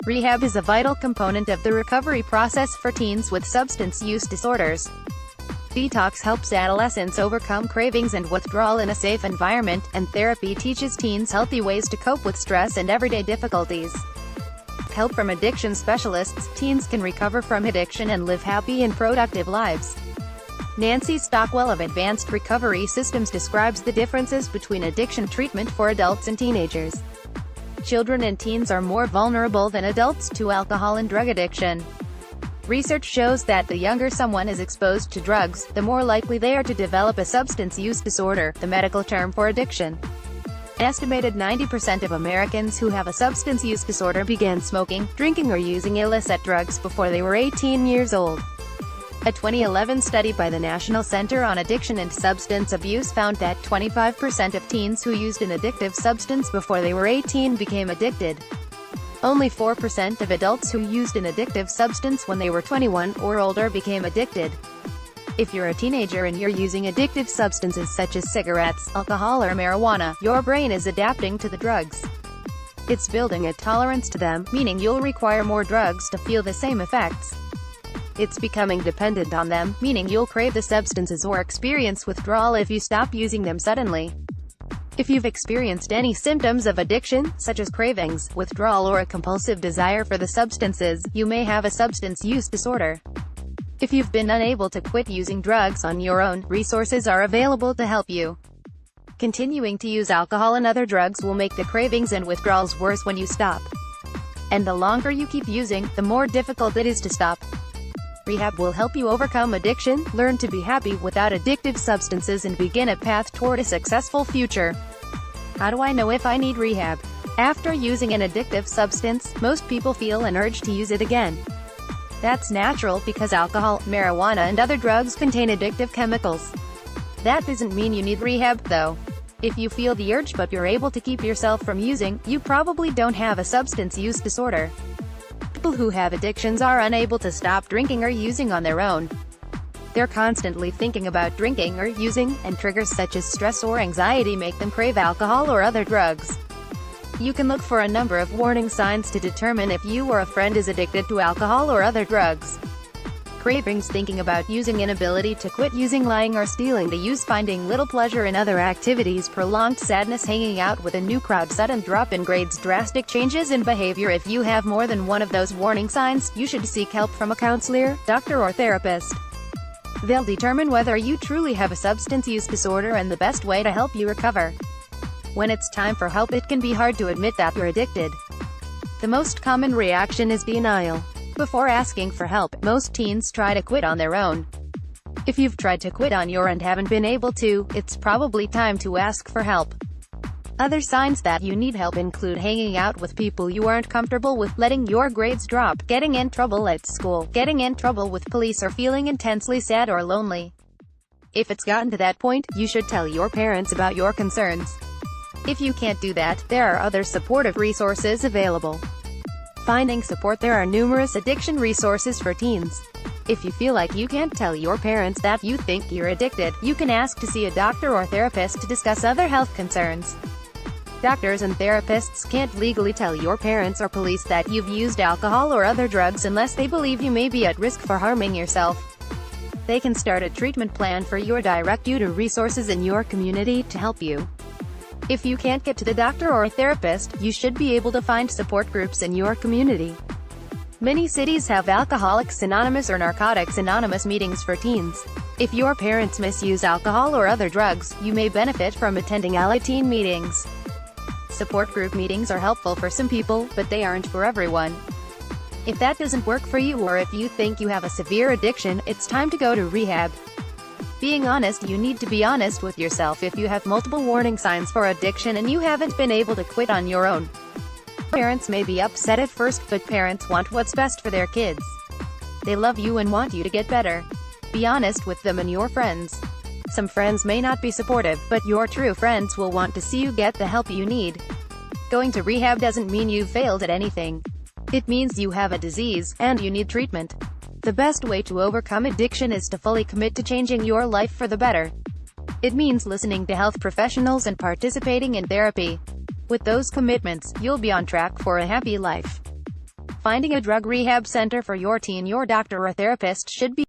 Rehab is a vital component of the recovery process for teens with substance use disorders. Detox helps adolescents overcome cravings and withdrawal in a safe environment, and therapy teaches teens healthy ways to cope with stress and everyday difficulties. With help from addiction specialists, teens can recover from addiction and live happy and productive lives. Nancy Stockwell of Advanced Recovery Systems describes the differences between addiction treatment for adults and teenagers. Children and teens are more vulnerable than adults to alcohol and drug addiction. Research shows that the younger someone is exposed to drugs, the more likely they are to develop a substance use disorder, the medical term for addiction. An estimated 90% of Americans who have a substance use disorder began smoking, drinking or using illicit drugs before they were 18 years old. A 2011 study by the National Center on Addiction and Substance Abuse found that 25% of teens who used an addictive substance before they were 18 became addicted. Only 4% of adults who used an addictive substance when they were 21 or older became addicted. If you're a teenager and you're using addictive substances such as cigarettes, alcohol or marijuana, your brain is adapting to the drugs. It's building a tolerance to them, meaning you'll require more drugs to feel the same effects. It's becoming dependent on them, meaning you'll crave the substances or experience withdrawal if you stop using them suddenly. If you've experienced any symptoms of addiction, such as cravings, withdrawal or a compulsive desire for the substances, you may have a substance use disorder. If you've been unable to quit using drugs on your own, resources are available to help you. Continuing to use alcohol and other drugs will make the cravings and withdrawals worse when you stop. And the longer you keep using, the more difficult it is to stop. Rehab will help you overcome addiction, learn to be happy without addictive substances and begin a path toward a successful future. How do I know if I need rehab? After using an addictive substance, most people feel an urge to use it again. That's natural because alcohol, marijuana and other drugs contain addictive chemicals. That doesn't mean you need rehab, though. If you feel the urge but you're able to keep yourself from using, you probably don't have a substance use disorder. People who have addictions are unable to stop drinking or using on their own. They're constantly thinking about drinking or using, and triggers such as stress or anxiety make them crave alcohol or other drugs. You can look for a number of warning signs to determine if you or a friend is addicted to alcohol or other drugs. Cravings, thinking about using, inability to quit using, lying or stealing to use, finding little pleasure in other activities, prolonged sadness, hanging out with a new crowd, sudden drop in grades, drastic changes in behavior. If you have more than one of those warning signs, you should seek help from a counselor, doctor or therapist. They'll determine whether you truly have a substance use disorder and the best way to help you recover. When it's time for help, it can be hard to admit that you're addicted. The most common reaction is denial. Before asking for help, most teens try to quit on their own. If you've tried to quit on your own and haven't been able to, it's probably time to ask for help. Other signs that you need help include hanging out with people you aren't comfortable with, letting your grades drop, getting in trouble at school, getting in trouble with police, or feeling intensely sad or lonely. If it's gotten to that point, you should tell your parents about your concerns. If you can't do that, there are other supportive resources available. Finding support. There are numerous addiction resources for teens. If you feel like you can't tell your parents that you think you're addicted, you can ask to see a doctor or therapist to discuss other health concerns. Doctors and therapists can't legally tell your parents or police that you've used alcohol or other drugs unless they believe you may be at risk for harming yourself. They can start a treatment plan for you or direct you to resources in your community to help you. If you can't get to the doctor or therapist, you should be able to find support groups in your community. Many cities have Alcoholics Anonymous or Narcotics Anonymous meetings for teens. If your parents misuse alcohol or other drugs, you may benefit from attending ALA teen meetings. Support group meetings are helpful for some people, but they aren't for everyone. If that doesn't work for you, or if you think you have a severe addiction, it's time to go to rehab. Being honest. You need to be honest with yourself if you have multiple warning signs for addiction and you haven't been able to quit on your own. Parents may be upset at first, but parents want what's best for their kids. They love you and want you to get better. Be honest with them and your friends. Some friends may not be supportive, but your true friends will want to see you get the help you need. Going to rehab doesn't mean you've failed at anything. It means you have a disease, and you need treatment. The best way to overcome addiction is to fully commit to changing your life for the better. It means listening to health professionals and participating in therapy. With those commitments, you'll be on track for a happy life. Finding a drug rehab center for your teen. Your doctor or therapist should be